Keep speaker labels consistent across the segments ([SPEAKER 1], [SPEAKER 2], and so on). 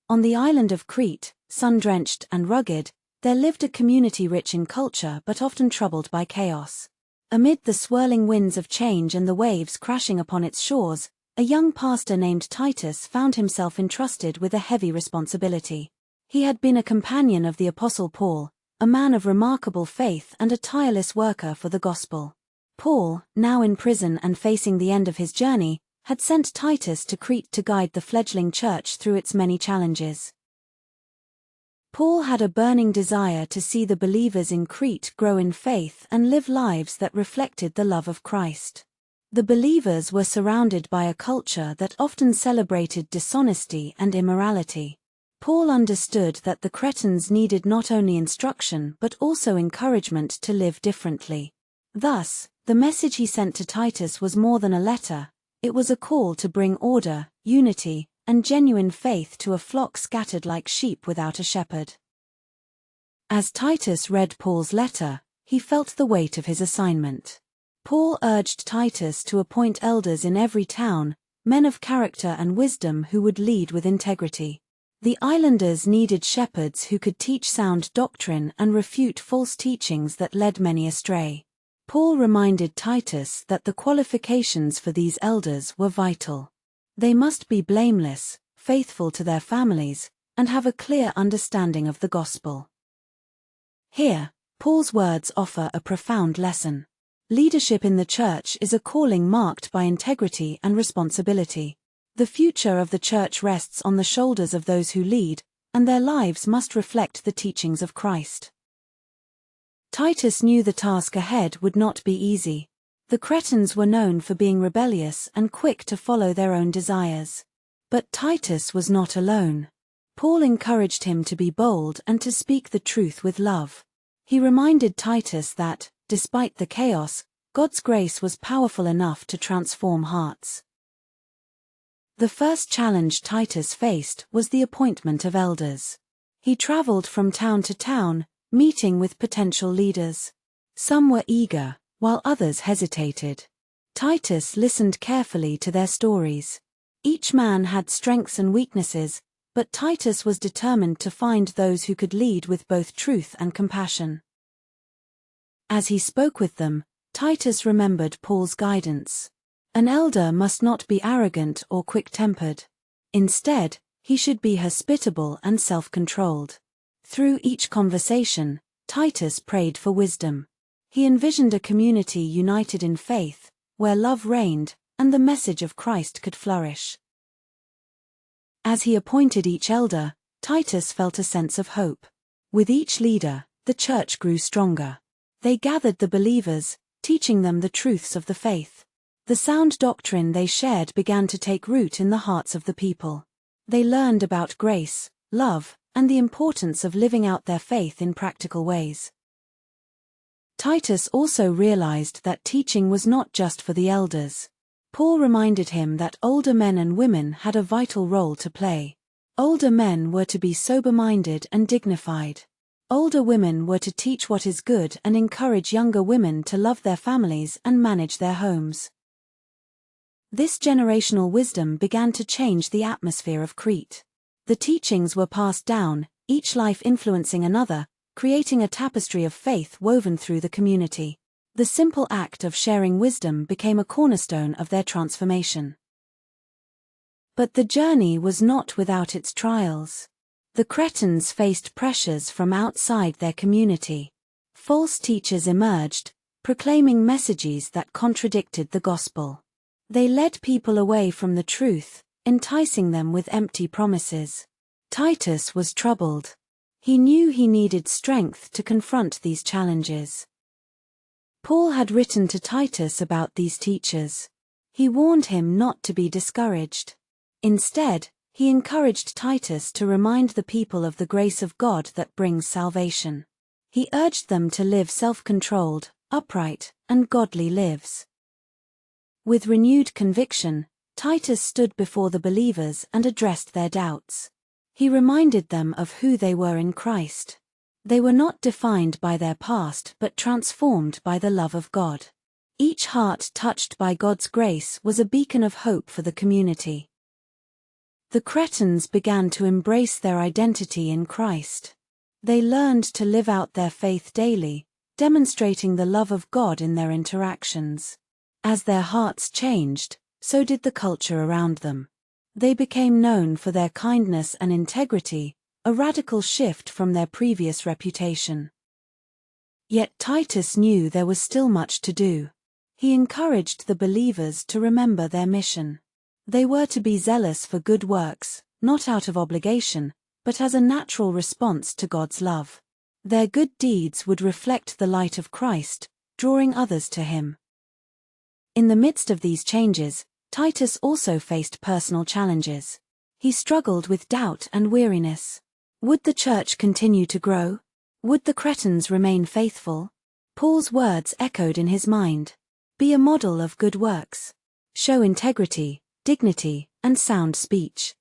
[SPEAKER 1] On the island of Crete, sun-drenched and rugged, there lived a community rich in culture but often troubled by chaos. Amid the swirling winds of change and the waves crashing upon its shores, a young pastor named Titus found himself entrusted with a heavy responsibility. He had been a companion of the Apostle Paul, a man of remarkable faith and a tireless worker for the gospel. Paul, now in prison and facing the end of his journey, had sent Titus to Crete to guide the fledgling church through its many challenges. Paul had a burning desire to see the believers in Crete grow in faith and live lives that reflected the love of Christ. The believers were surrounded by a culture that often celebrated dishonesty and immorality. Paul understood that the Cretans needed not only instruction but also encouragement to live differently. Thus, the message he sent to Titus was more than a letter. It was a call to bring order, unity, and genuine faith to a flock scattered like sheep without a shepherd. As Titus read Paul's letter, he felt the weight of his assignment. Paul urged Titus to appoint elders in every town, men of character and wisdom who would lead with integrity. The islanders needed shepherds who could teach sound doctrine and refute false teachings that led many astray. Paul reminded Titus that the qualifications for these elders were vital. They must be blameless, faithful to their families, and have a clear understanding of the gospel. Here, Paul's words offer a profound lesson. Leadership in the church is a calling marked by integrity and responsibility. The future of the church rests on the shoulders of those who lead, and their lives must reflect the teachings of Christ. Titus knew the task ahead would not be easy. The Cretans were known for being rebellious and quick to follow their own desires. But Titus was not alone. Paul encouraged him to be bold and to speak the truth with love. He reminded Titus that, despite the chaos, God's grace was powerful enough to transform hearts. The first challenge Titus faced was the appointment of elders. He traveled from town to town, meeting with potential leaders. Some were eager, while others hesitated. Titus listened carefully to their stories. Each man had strengths and weaknesses, but Titus was determined to find those who could lead with both truth and compassion. As he spoke with them, Titus remembered Paul's guidance. An elder must not be arrogant or quick-tempered. Instead, he should be hospitable and self-controlled. Through each conversation, Titus prayed for wisdom. He envisioned a community united in faith, where love reigned, and the message of Christ could flourish. As he appointed each elder, Titus felt a sense of hope. With each leader, the church grew stronger. They gathered the believers, teaching them the truths of the faith. The sound doctrine they shared began to take root in the hearts of the people. They learned about grace, love, and the importance of living out their faith in practical ways. Titus also realized that teaching was not just for the elders. Paul reminded him that older men and women had a vital role to play. Older men were to be sober-minded and dignified. Older women were to teach what is good and encourage younger women to love their families and manage their homes. This generational wisdom began to change the atmosphere of Crete. The teachings were passed down, each life influencing another, creating a tapestry of faith woven through the community. The simple act of sharing wisdom became a cornerstone of their transformation. But the journey was not without its trials. The Cretans faced pressures from outside their community. False teachers emerged, proclaiming messages that contradicted the gospel. They led people away from the truth, enticing them with empty promises. Titus was troubled. He knew he needed strength to confront these challenges. Paul had written to Titus about these teachers. He warned him not to be discouraged. Instead, he encouraged Titus to remind the people of the grace of God that brings salvation. He urged them to live self-controlled, upright, and godly lives. With renewed conviction, Titus stood before the believers and addressed their doubts. He reminded them of who they were in Christ. They were not defined by their past but transformed by the love of God. Each heart touched by God's grace was a beacon of hope for the community. The Cretans began to embrace their identity in Christ. They learned to live out their faith daily, demonstrating the love of God in their interactions. As their hearts changed, so did the culture around them. They became known for their kindness and integrity, a radical shift from their previous reputation. Yet Titus knew there was still much to do. He encouraged the believers to remember their mission. They were to be zealous for good works, not out of obligation, but as a natural response to God's love. Their good deeds would reflect the light of Christ, drawing others to Him. In the midst of these changes, Titus also faced personal challenges. He struggled with doubt and weariness. Would the church continue to grow? Would the Cretans remain faithful? Paul's words echoed in his mind. Be a model of good works. Show integrity, dignity, and sound speech.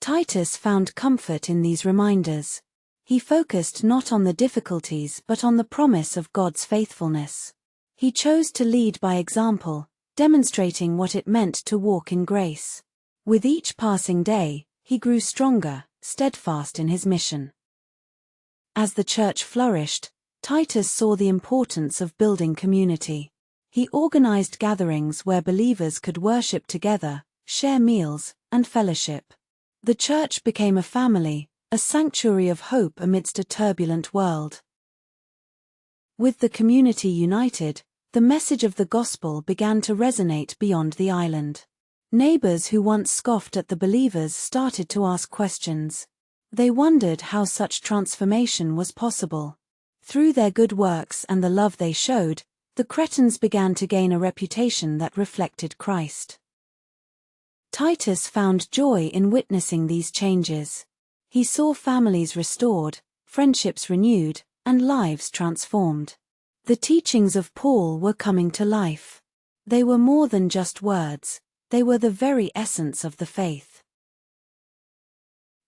[SPEAKER 1] Titus found comfort in these reminders. He focused not on the difficulties but on the promise of God's faithfulness. He chose to lead by example, demonstrating what it meant to walk in grace. With each passing day, he grew stronger, steadfast in his mission. As the church flourished, Titus saw the importance of building community. He organized gatherings where believers could worship together, share meals, and fellowship. The church became a family, a sanctuary of hope amidst a turbulent world. With the community united, the message of the gospel began to resonate beyond the island. Neighbors who once scoffed at the believers started to ask questions. They wondered how such transformation was possible. Through their good works and the love they showed, the Cretans began to gain a reputation that reflected Christ. Titus found joy in witnessing these changes. He saw families restored, friendships renewed, and lives transformed. The teachings of Paul were coming to life. They were more than just words, they were the very essence of the faith.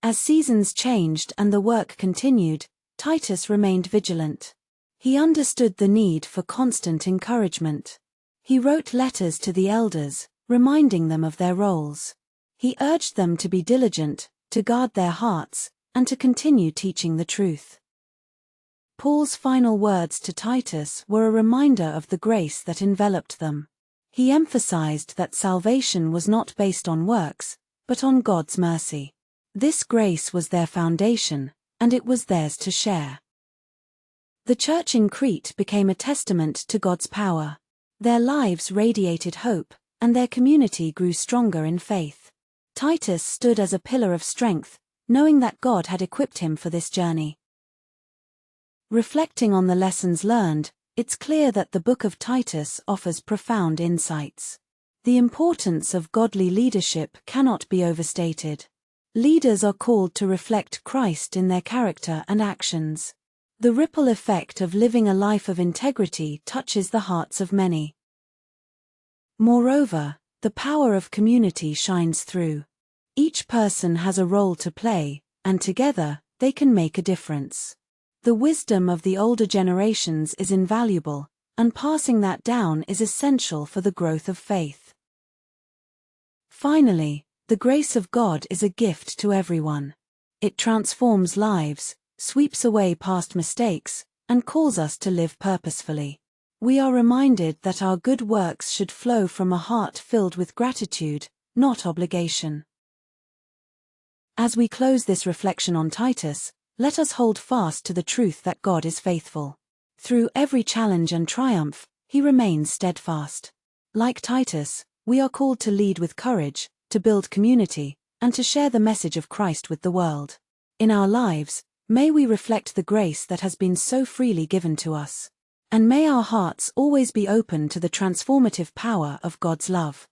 [SPEAKER 1] As seasons changed and the work continued, Titus remained vigilant. He understood the need for constant encouragement. He wrote letters to the elders, reminding them of their roles. He urged them to be diligent, to guard their hearts, and to continue teaching the truth. Paul's final words to Titus were a reminder of the grace that enveloped them. He emphasized that salvation was not based on works, but on God's mercy. This grace was their foundation, and it was theirs to share. The church in Crete became a testament to God's power. Their lives radiated hope, and their community grew stronger in faith. Titus stood as a pillar of strength, knowing that God had equipped him for this journey. Reflecting on the lessons learned, it's clear that the book of Titus offers profound insights. The importance of godly leadership cannot be overstated. Leaders are called to reflect Christ in their character and actions. The ripple effect of living a life of integrity touches the hearts of many. Moreover, the power of community shines through. Each person has a role to play, and together, they can make a difference. The wisdom of the older generations is invaluable, and passing that down is essential for the growth of faith. Finally, the grace of God is a gift to everyone. It transforms lives, sweeps away past mistakes, and calls us to live purposefully. We are reminded that our good works should flow from a heart filled with gratitude, not obligation. As we close this reflection on Titus, let us hold fast to the truth that God is faithful. Through every challenge and triumph, He remains steadfast. Like Titus, we are called to lead with courage, to build community, and to share the message of Christ with the world. In our lives, may we reflect the grace that has been so freely given to us. And may our hearts always be open to the transformative power of God's love.